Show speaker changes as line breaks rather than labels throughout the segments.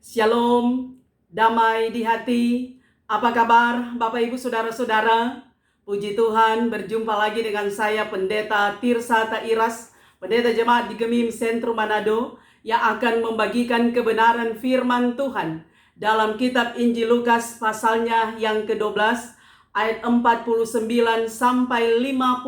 Shalom, damai di hati. Apa kabar Bapak Ibu Saudara-saudara? Puji Tuhan, berjumpa lagi dengan saya Pendeta Tirsa Tairas, Pendeta Jemaat di Gemim Sentrum Manado, yang akan membagikan kebenaran firman Tuhan dalam kitab Injil Lukas pasalnya yang ke-12 ayat 49 sampai 59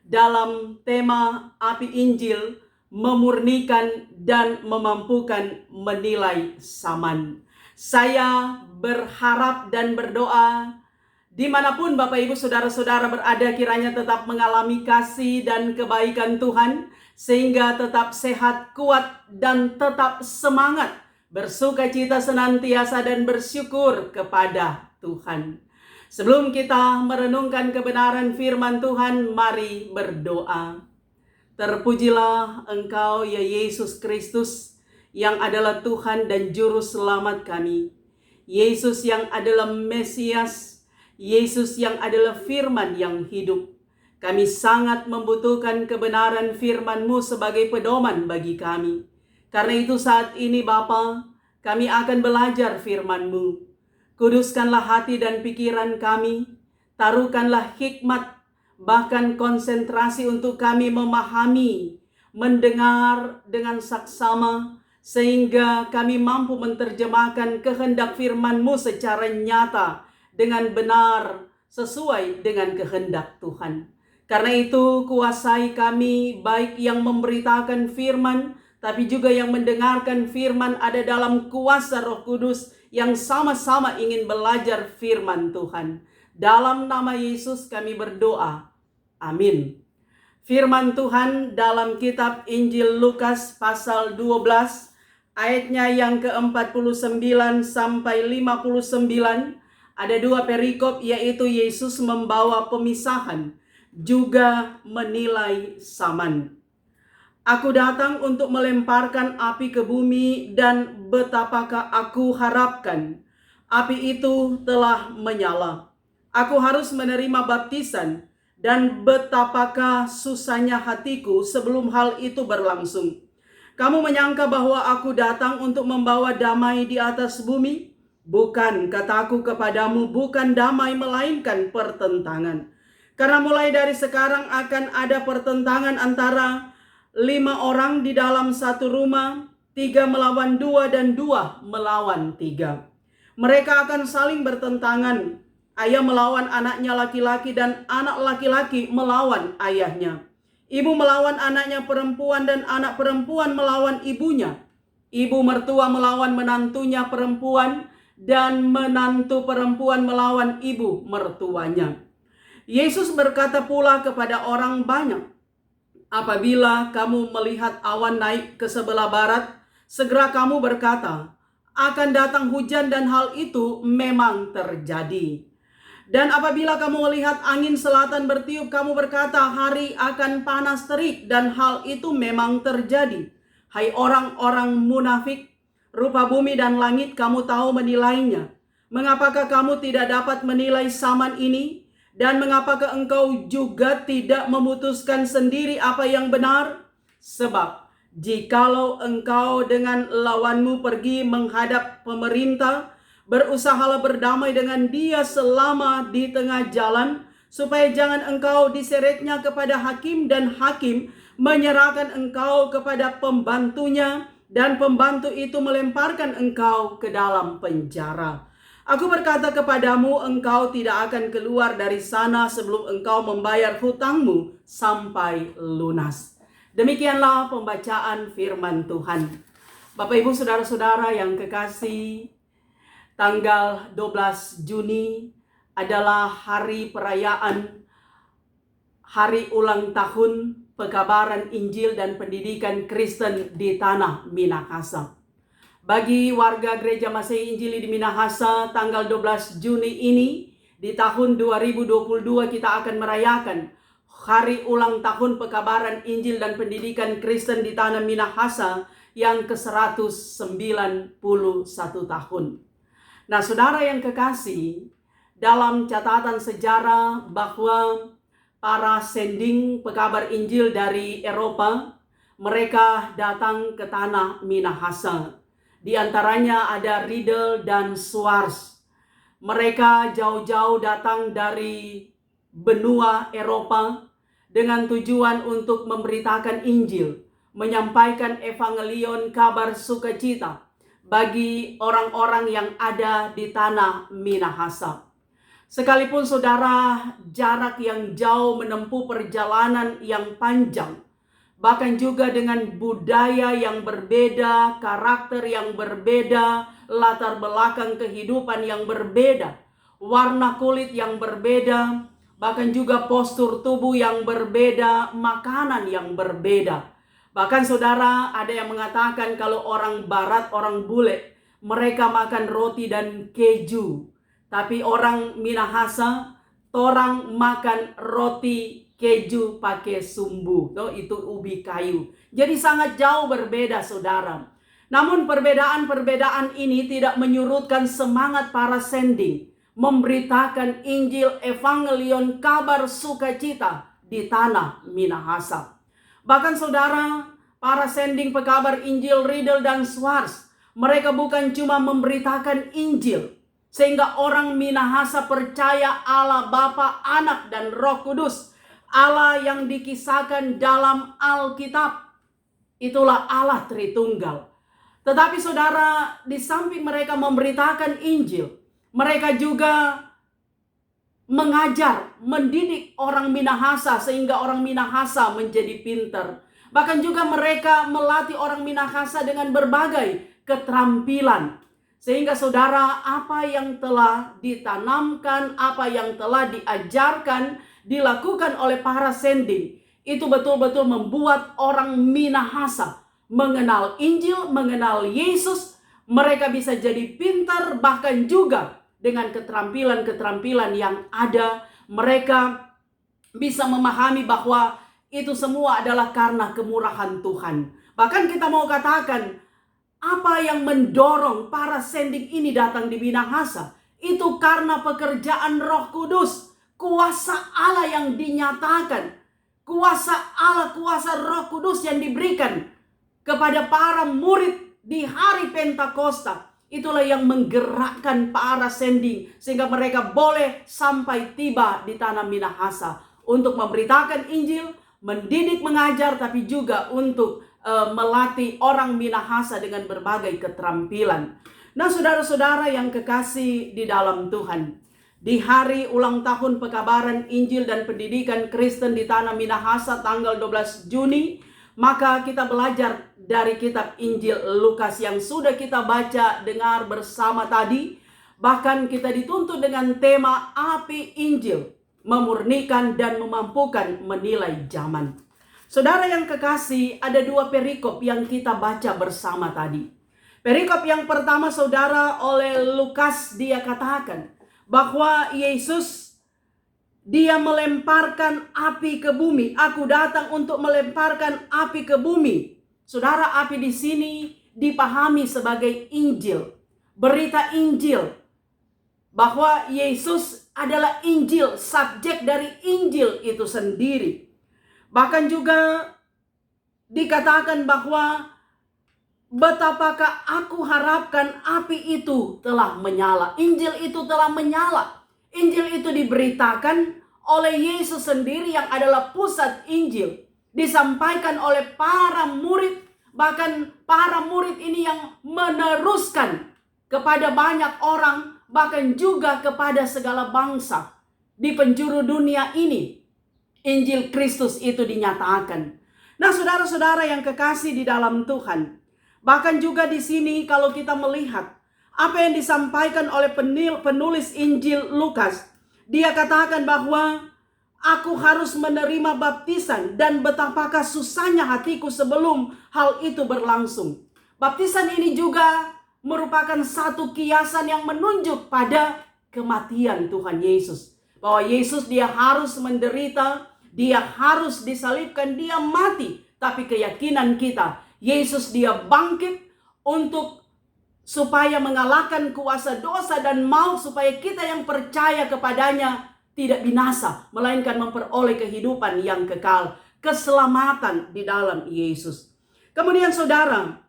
dalam tema api Injil memurnikan dan memampukan menilai zaman. Saya berharap dan berdoa dimanapun Bapak Ibu Saudara-saudara berada, kiranya tetap mengalami kasih dan kebaikan Tuhan, sehingga tetap sehat, kuat, dan tetap semangat, bersukacita senantiasa dan bersyukur kepada Tuhan. Sebelum kita merenungkan kebenaran firman Tuhan, mari berdoa. Terpujilah Engkau ya Yesus Kristus, yang adalah Tuhan dan Juru Selamat kami. Yesus yang adalah Mesias, Yesus yang adalah firman yang hidup. Kami sangat membutuhkan kebenaran firman-Mu sebagai pedoman bagi kami. Karena itu saat ini Bapa, kami akan belajar firman-Mu. Kuduskanlah hati dan pikiran kami, taruhkanlah hikmat, bahkan konsentrasi untuk kami memahami, mendengar dengan saksama, sehingga kami mampu menerjemahkan kehendak firman-Mu secara nyata dengan benar sesuai dengan kehendak Tuhan. Karena itu kuasai kami, baik yang memberitakan firman, tapi juga yang mendengarkan firman, ada dalam kuasa Roh Kudus yang sama-sama ingin belajar firman Tuhan. Dalam nama Yesus kami berdoa. Amin. Firman Tuhan dalam kitab Injil Lukas pasal 12 ayatnya yang ke-49 sampai 59. Ada dua perikop, yaitu Yesus membawa pemisahan, juga menilai zaman. Aku datang untuk melemparkan api ke bumi, dan betapakah aku harapkan api itu telah menyala. Aku harus menerima baptisan, dan betapakah susahnya hatiku sebelum hal itu berlangsung. Kamu menyangka bahwa aku datang untuk membawa damai di atas bumi? Bukan, kataku kepadamu, bukan damai melainkan pertentangan. Karena mulai dari sekarang akan ada pertentangan antara 5 orang di dalam satu rumah, 3 melawan 2 dan 2 melawan 3. Mereka akan saling bertentangan. Ayah melawan anaknya laki-laki dan anak laki-laki melawan ayahnya. Ibu melawan anaknya perempuan dan anak perempuan melawan ibunya. Ibu mertua melawan menantunya perempuan dan menantu perempuan melawan ibu mertuanya. Yesus berkata pula kepada orang banyak, apabila kamu melihat awan naik ke sebelah barat, segera kamu berkata, akan datang hujan, dan hal itu memang terjadi. Dan apabila kamu melihat angin selatan bertiup, kamu berkata, hari akan panas terik, dan hal itu memang terjadi. Hai orang-orang munafik, rupa bumi dan langit kamu tahu menilainya. Mengapakah kamu tidak dapat menilai zaman ini? Dan mengapakah engkau juga tidak memutuskan sendiri apa yang benar? Sebab jikalau engkau dengan lawanmu pergi menghadap pemerintah, berusahalah berdamai dengan dia selama di tengah jalan, supaya jangan engkau diseretnya kepada hakim, dan hakim menyerahkan engkau kepada pembantunya, dan pembantu itu melemparkan engkau ke dalam penjara. Aku berkata kepadamu, engkau tidak akan keluar dari sana sebelum engkau membayar hutangmu sampai lunas. Demikianlah pembacaan firman Tuhan. Bapak Ibu Saudara-saudara yang kekasih, tanggal 12 Juni adalah hari perayaan hari ulang tahun pekabaran Injil dan pendidikan Kristen di tanah Minahasa. Bagi warga Gereja Masehi Injili di Minahasa, tanggal 12 Juni ini di tahun 2022 kita akan merayakan hari ulang tahun pekabaran Injil dan pendidikan Kristen di tanah Minahasa yang ke-191 tahun. Nah, saudara yang kekasih, dalam catatan sejarah bahwa para sending pekabar Injil dari Eropa, mereka datang ke tanah Minahasa. Di antaranya ada Riedel dan Schwartz. Mereka jauh-jauh datang dari benua Eropa dengan tujuan untuk memberitakan Injil, menyampaikan evangelion, kabar sukacita bagi orang-orang yang ada di tanah Minahasa. Sekalipun saudara jarak yang jauh menempuh perjalanan yang panjang, bahkan juga dengan budaya yang berbeda, karakter yang berbeda, latar belakang kehidupan yang berbeda, warna kulit yang berbeda, bahkan juga postur tubuh yang berbeda, makanan yang berbeda. Bahkan saudara, ada yang mengatakan kalau orang barat, orang bule, mereka makan roti dan keju. Tapi orang Minahasa, orang makan roti keju pakai sumbu. Itu ubi kayu. Jadi sangat jauh berbeda saudara. Namun perbedaan-perbedaan ini tidak menyurutkan semangat para sending memberitakan Injil, evangelion, kabar sukacita di tanah Minahasa. Bahkan saudara, para sending pekabar Injil Riedel dan Schwartz, mereka bukan cuma memberitakan Injil sehingga orang Minahasa percaya Allah Bapa, Anak, dan Roh Kudus, Allah yang dikisahkan dalam Alkitab. Itulah Allah Tritunggal. Tetapi saudara, di samping mereka memberitakan Injil, mereka juga mengajar, mendidik orang Minahasa sehingga orang Minahasa menjadi pintar. Bahkan juga mereka melatih orang Minahasa dengan berbagai keterampilan. Sehingga saudara, apa yang telah ditanamkan, apa yang telah diajarkan, dilakukan oleh para sending, itu betul-betul membuat orang Minahasa mengenal Injil, mengenal Yesus. Mereka bisa jadi pintar, bahkan juga dengan keterampilan-keterampilan yang ada, mereka bisa memahami bahwa itu semua adalah karena kemurahan Tuhan. Bahkan kita mau katakan, apa yang mendorong para sending ini datang di Minahasa? Itu karena pekerjaan Roh Kudus, kuasa Allah yang dinyatakan, kuasa Allah, kuasa Roh Kudus yang diberikan kepada para murid di hari Pentakosta. Itulah yang menggerakkan para sending sehingga mereka boleh sampai tiba di tanah Minahasa untuk memberitakan Injil, mendidik, mengajar, tapi juga untuk melatih orang Minahasa dengan berbagai keterampilan. Nah, saudara-saudara yang kekasih di dalam Tuhan, di hari ulang tahun pekabaran Injil dan pendidikan Kristen di tanah Minahasa tanggal 12 Juni, maka kita belajar dari kitab Injil Lukas yang sudah kita baca, dengar bersama tadi. Bahkan kita dituntut dengan tema api Injil, memurnikan dan memampukan menilai zaman. Saudara yang kekasih, ada dua perikop yang kita baca bersama tadi. Perikop yang pertama saudara, oleh Lukas dia katakan bahwa Yesus dia melemparkan api ke bumi. Aku datang untuk melemparkan api ke bumi. Saudara, api di sini dipahami sebagai Injil. Berita Injil. Bahwa Yesus adalah Injil, subjek dari Injil itu sendiri. Bahkan juga dikatakan bahwa betapakah aku harapkan api itu telah menyala. Injil itu telah menyala. Injil itu diberitakan oleh Yesus sendiri yang adalah pusat Injil. Disampaikan oleh para murid. Bahkan para murid ini yang meneruskan kepada banyak orang. Bahkan juga kepada segala bangsa. Di penjuru dunia ini, Injil Kristus itu dinyatakan. Nah, saudara-saudara yang kekasih di dalam Tuhan. Bahkan juga di sini kalau kita melihat apa yang disampaikan oleh penulis Injil Lukas. Dia katakan bahwa aku harus menerima baptisan dan betapakah susahnya hatiku sebelum hal itu berlangsung. Baptisan ini juga merupakan satu kiasan yang menunjuk pada kematian Tuhan Yesus. Bahwa Yesus dia harus menderita, dia harus disalibkan, dia mati. Tapi keyakinan kita, Yesus dia bangkit untuk supaya mengalahkan kuasa dosa dan maut, supaya kita yang percaya kepadanya tidak binasa, melainkan memperoleh kehidupan yang kekal, keselamatan di dalam Yesus. Kemudian saudara,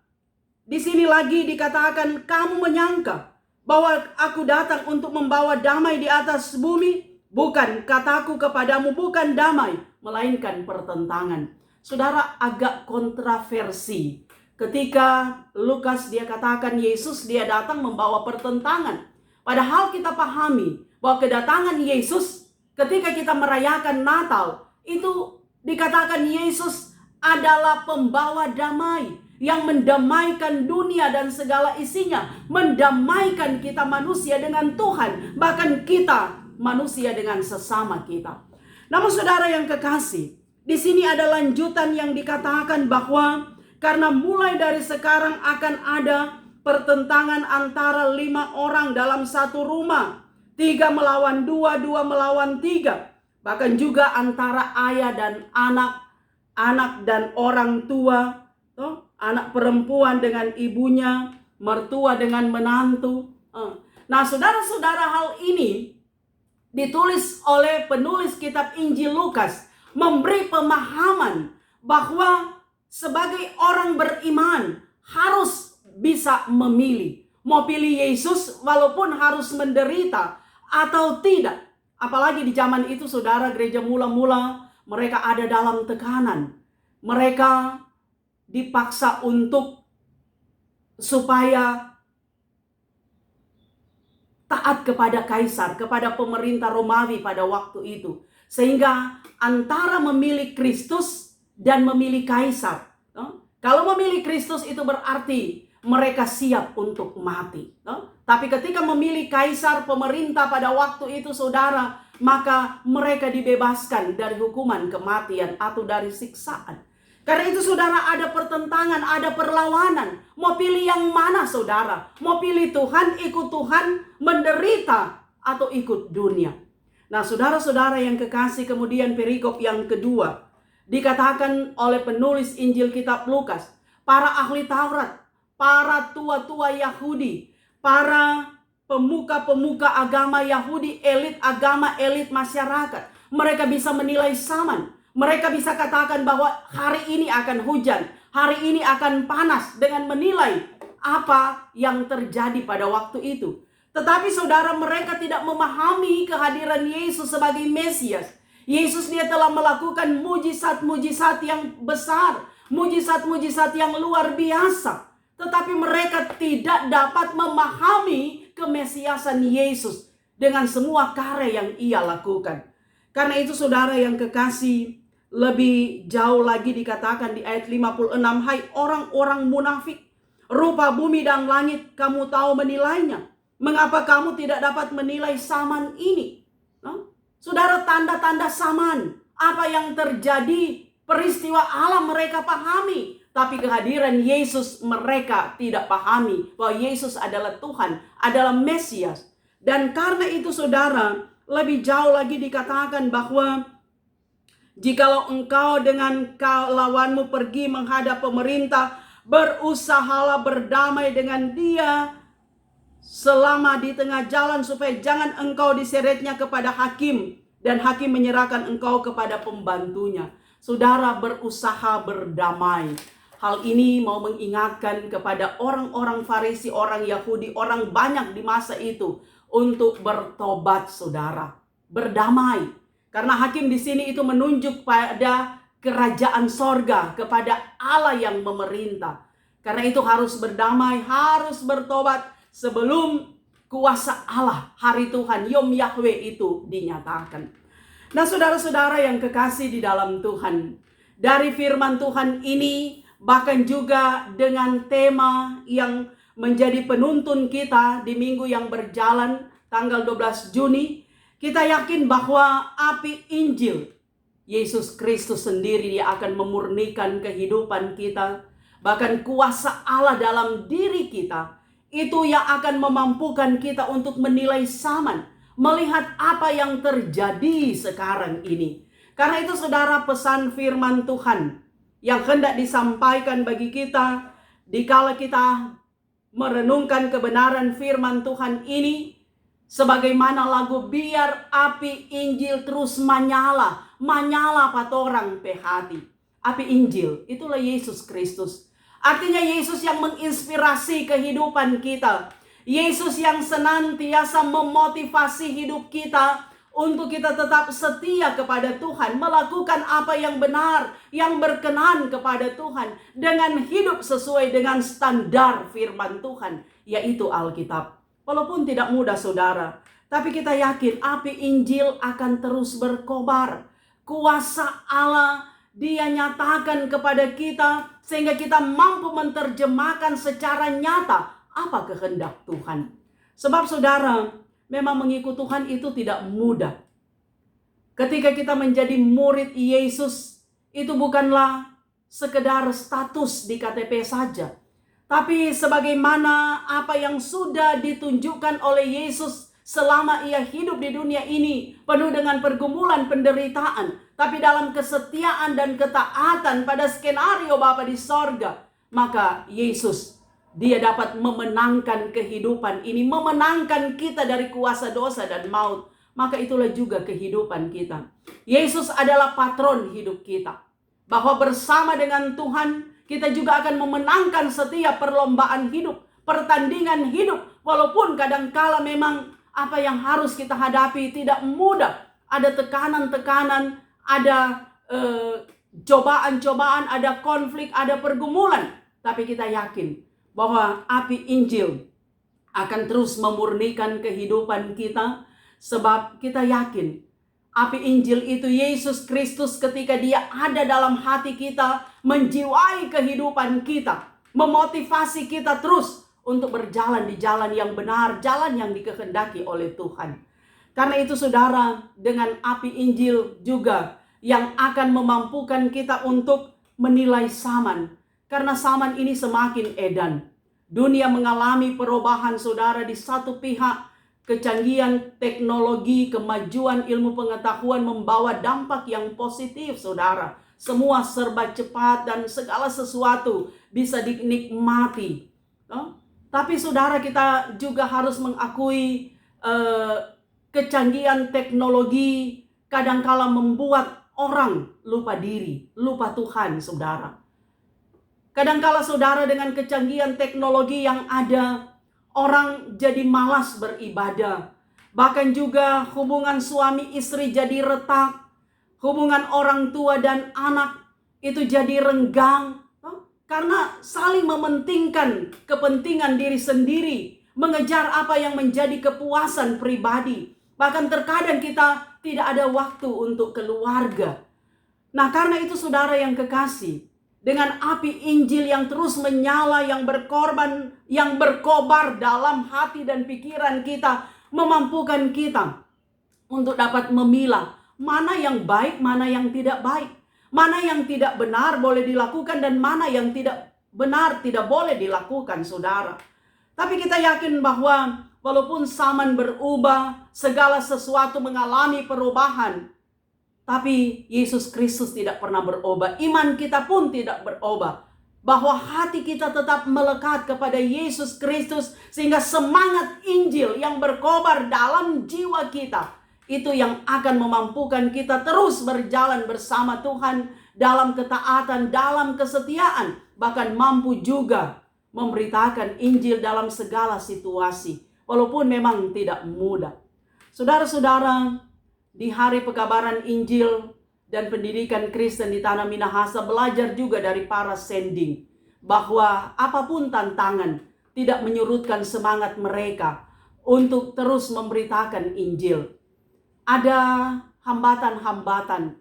Di sini lagi dikatakan, kamu menyangka bahwa aku datang untuk membawa damai di atas bumi? Bukan, kataku kepadamu bukan damai, melainkan pertentangan. Saudara, agak kontroversi ketika Lukas dia katakan Yesus dia datang membawa pertentangan. Padahal kita pahami bahwa kedatangan Yesus ketika kita merayakan Natal, itu dikatakan Yesus adalah pembawa damai yang mendamaikan dunia dan segala isinya, mendamaikan kita manusia dengan Tuhan, bahkan kita manusia dengan sesama kita. Namun saudara yang kekasih, di sini ada lanjutan yang dikatakan bahwa karena mulai dari sekarang akan ada pertentangan antara 5 orang dalam satu rumah, 3 melawan 2, 2 melawan 3, bahkan juga antara ayah dan anak, anak dan orang tua, anak perempuan dengan ibunya, mertua dengan menantu. Nah, saudara-saudara, hal ini ditulis oleh penulis kitab Injil Lukas, memberi pemahaman bahwa sebagai orang beriman harus bisa memilih. Mau pilih Yesus walaupun harus menderita atau tidak. Apalagi di zaman itu, saudara, gereja mula-mula mereka ada dalam tekanan. Mereka dipaksa untuk supaya taat kepada kaisar, kepada pemerintah Romawi pada waktu itu. Sehingga antara memilih Kristus dan memilih kaisar. Kalau memilih Kristus itu berarti mereka siap untuk mati. Tapi ketika memilih kaisar, pemerintah pada waktu itu, saudara, maka mereka dibebaskan dari hukuman kematian atau dari siksaan. Karena itu, saudara, ada pertentangan, ada perlawanan. Mau pilih yang mana, saudara? Mau pilih Tuhan, ikut Tuhan, menderita, atau ikut dunia? Nah, saudara-saudara yang kekasih, kemudian perikop yang kedua dikatakan oleh penulis Injil kitab Lukas, para ahli Taurat, para tua-tua Yahudi, para pemuka-pemuka agama Yahudi, elit agama, elit masyarakat, mereka bisa menilai zaman. Mereka bisa katakan bahwa hari ini akan hujan, hari ini akan panas, dengan menilai apa yang terjadi pada waktu itu. Tetapi saudara, mereka tidak memahami kehadiran Yesus sebagai Mesias. Yesus dia telah melakukan mujizat-mujizat yang besar, mujizat-mujizat yang luar biasa. Tetapi mereka tidak dapat memahami kemesiasan Yesus dengan semua karya yang ia lakukan. Karena itu, saudara yang kekasih, lebih jauh lagi dikatakan di ayat 56, hai orang-orang munafik, rupa bumi dan langit kamu tahu menilainya. Mengapa kamu tidak dapat menilai zaman ini? Saudara, tanda-tanda zaman, apa yang terjadi, peristiwa alam mereka pahami. Tapi kehadiran Yesus mereka tidak pahami bahwa Yesus adalah Tuhan, adalah Mesias. Dan karena itu, saudara, lebih jauh lagi dikatakan bahwa jikalau engkau dengan lawanmu pergi menghadap pemerintah, berusahalah berdamai dengan dia selama di tengah jalan, supaya jangan engkau diseretnya kepada hakim dan hakim menyerahkan engkau kepada pembantunya. Saudara, berusaha berdamai. Hal ini mau mengingatkan kepada orang-orang Farisi, orang Yahudi, orang banyak di masa itu untuk bertobat, saudara, berdamai. Karena hakim di sini itu menunjuk pada kerajaan sorga, kepada Allah yang memerintah. Karena itu harus berdamai, harus bertobat sebelum kuasa Allah, hari Tuhan, Yom Yahweh itu dinyatakan. Nah, saudara-saudara yang kekasih di dalam Tuhan, dari firman Tuhan ini, bahkan juga dengan tema yang menjadi penuntun kita di minggu yang berjalan, tanggal 12 Juni, kita yakin bahwa api Injil Yesus Kristus sendiri dia akan memurnikan kehidupan kita. Bahkan kuasa Allah dalam diri kita itu yang akan memampukan kita untuk menilai zaman, melihat apa yang terjadi sekarang ini. Karena itu, saudara, pesan firman Tuhan yang hendak disampaikan bagi kita dikala kita merenungkan kebenaran firman Tuhan ini, sebagaimana lagu biar api Injil terus menyala patorang pe hati. Api Injil itulah Yesus Kristus. Artinya Yesus yang menginspirasi kehidupan kita. Yesus yang senantiasa memotivasi hidup kita untuk kita tetap setia kepada Tuhan, melakukan apa yang benar, yang berkenan kepada Tuhan, dengan hidup sesuai dengan standar firman Tuhan, yaitu Alkitab. Walaupun tidak mudah saudara, tapi kita yakin api Injil akan terus berkobar. Kuasa Allah Dia nyatakan kepada kita, sehingga kita mampu menerjemahkan secara nyata apa kehendak Tuhan. Sebab saudara, memang mengikut Tuhan itu tidak mudah. Ketika kita menjadi murid Yesus, itu bukanlah sekedar status di KTP saja. Tapi sebagaimana apa yang sudah ditunjukkan oleh Yesus selama ia hidup di dunia ini, penuh dengan pergumulan, penderitaan, tapi dalam kesetiaan dan ketaatan pada skenario Bapa di sorga, maka Yesus, Dia dapat memenangkan kehidupan ini, memenangkan kita dari kuasa dosa dan maut. Maka itulah juga kehidupan kita. Yesus adalah patron hidup kita. Bahwa bersama dengan Tuhan, kita juga akan memenangkan setiap perlombaan hidup, pertandingan hidup. Walaupun kadangkala memang apa yang harus kita hadapi tidak mudah. Ada tekanan-tekanan, ada cobaan-cobaan, ada konflik, ada pergumulan. Tapi kita yakin bahwa api Injil akan terus memurnikan kehidupan kita. Sebab kita yakin api Injil itu Yesus Kristus ketika Dia ada dalam hati kita, menjiwai kehidupan kita, memotivasi kita terus untuk berjalan di jalan yang benar, jalan yang dikehendaki oleh Tuhan. Karena itu saudara, dengan api Injil juga yang akan memampukan kita untuk menilai zaman. Karena zaman ini semakin edan. Dunia mengalami perubahan saudara. Di satu pihak, kecanggihan teknologi, kemajuan ilmu pengetahuan membawa dampak yang positif saudara. Semua serba cepat dan segala sesuatu bisa dinikmati. Tapi saudara, kita juga harus mengakui kecanggihan teknologi kadangkala membuat orang lupa diri, lupa Tuhan saudara. Kadangkala saudara, dengan kecanggihan teknologi yang ada, orang jadi malas beribadah. Bahkan juga hubungan suami istri jadi retak. Hubungan orang tua dan anak itu jadi renggang. Karena saling mementingkan kepentingan diri sendiri. Mengejar apa yang menjadi kepuasan pribadi. Bahkan terkadang kita tidak ada waktu untuk keluarga. Nah, karena itu saudara yang kekasih, dengan api Injil yang terus menyala, yang berkorban, yang berkobar dalam hati dan pikiran kita, memampukan kita untuk dapat memilah mana yang baik, mana yang tidak baik, mana yang tidak benar boleh dilakukan, dan mana yang tidak benar tidak boleh dilakukan saudara. Tapi kita yakin bahwa walaupun zaman berubah, segala sesuatu mengalami perubahan, tapi Yesus Kristus tidak pernah berubah. Iman kita pun tidak berubah. Bahwa hati kita tetap melekat kepada Yesus Kristus. Sehingga semangat Injil yang berkobar dalam jiwa kita, itu yang akan memampukan kita terus berjalan bersama Tuhan dalam ketaatan, dalam kesetiaan. Bahkan mampu juga memberitakan Injil dalam segala situasi. Walaupun memang tidak mudah. Saudara-saudara, di hari pekabaran Injil dan pendidikan Kristen di Tanah Minahasa, belajar juga dari para sending bahwa apapun tantangan tidak menyurutkan semangat mereka untuk terus memberitakan Injil. Ada hambatan-hambatan,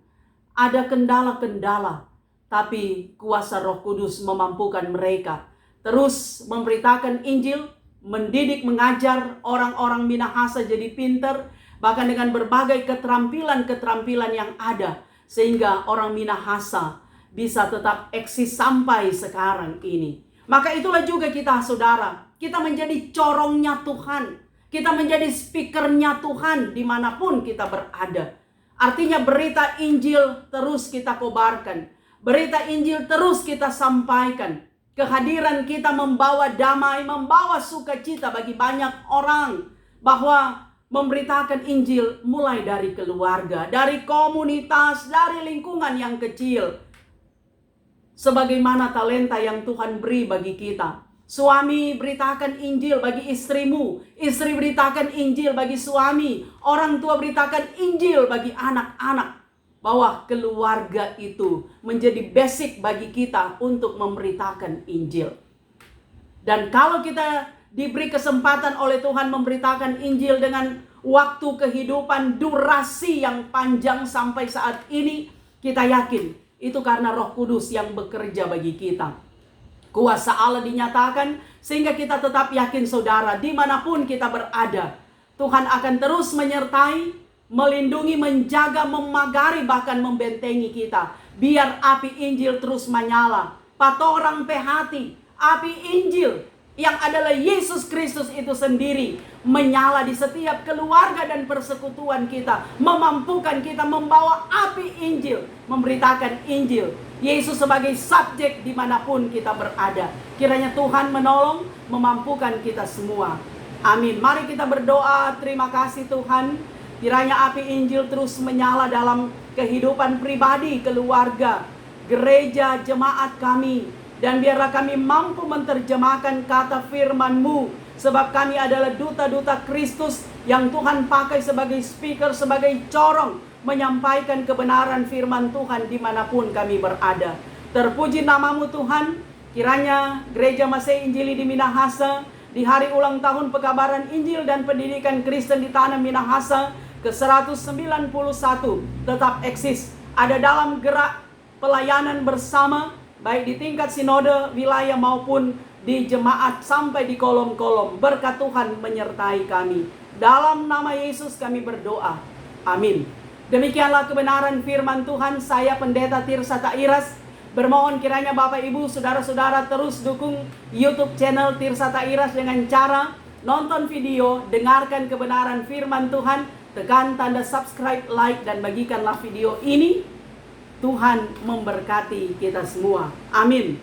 ada kendala-kendala, tapi kuasa Roh Kudus memampukan mereka terus memberitakan Injil, mendidik, mengajar orang-orang Minahasa jadi pintar, bahkan dengan berbagai keterampilan-keterampilan yang ada, sehingga orang Minahasa bisa tetap eksis sampai sekarang ini. Maka itulah juga kita saudara, kita menjadi corongnya Tuhan, kita menjadi speakernya Tuhan dimanapun kita berada. Artinya berita Injil terus kita kobarkan, berita Injil terus kita sampaikan. Kehadiran kita membawa damai, membawa sukacita bagi banyak orang, bahwa memberitakan Injil mulai dari keluarga, dari komunitas, dari lingkungan yang kecil. sebagaimana talenta yang Tuhan beri bagi kita. Suami, beritakan Injil bagi istrimu. Istri, beritakan Injil bagi suami. Orang tua, beritakan Injil bagi anak-anak. Bahwa keluarga itu menjadi basic bagi kita untuk memberitakan Injil. Dan kalau kita diberi kesempatan oleh Tuhan memberitakan Injil dengan waktu kehidupan durasi yang panjang sampai saat ini, kita yakin itu karena Roh Kudus yang bekerja bagi kita. Kuasa Allah dinyatakan sehingga kita tetap yakin saudara, dimanapun kita berada, Tuhan akan terus menyertai, melindungi, menjaga, memagari, bahkan membentengi kita. Biar api Injil terus menyala. Patorang pehati, api Injil yang adalah Yesus Kristus itu sendiri menyala di setiap keluarga dan persekutuan kita, memampukan kita membawa api Injil, memberitakan Injil Yesus sebagai subjek dimanapun kita berada. Kiranya Tuhan menolong, memampukan kita semua. Amin. Mari kita berdoa. Terima kasih Tuhan, kiranya api Injil terus menyala dalam kehidupan pribadi, keluarga, gereja, jemaat kami. Dan biarlah kami mampu menerjemahkan kata firman-Mu, sebab kami adalah duta-duta Kristus yang Tuhan pakai sebagai speaker, sebagai corong, menyampaikan kebenaran firman Tuhan dimanapun kami berada. Terpuji nama-Mu Tuhan. Kiranya Gereja Masih Injili di Minahasa, di hari ulang tahun pekabaran Injil dan pendidikan Kristen di tanah Minahasa ke-191 tetap eksis, ada dalam gerak pelayanan bersama, baik di tingkat sinode wilayah maupun di jemaat sampai di kolom-kolom. Berkat Tuhan menyertai kami. Dalam nama Yesus kami berdoa. Amin. Demikianlah kebenaran firman Tuhan. Saya Pendeta Tirsa Tairas bermohon kiranya Bapak Ibu Saudara-saudara terus dukung YouTube channel Tirsa Tairas dengan cara nonton video, dengarkan kebenaran firman Tuhan, tekan tanda subscribe, like, dan bagikanlah video ini. Tuhan memberkati kita semua. Amin.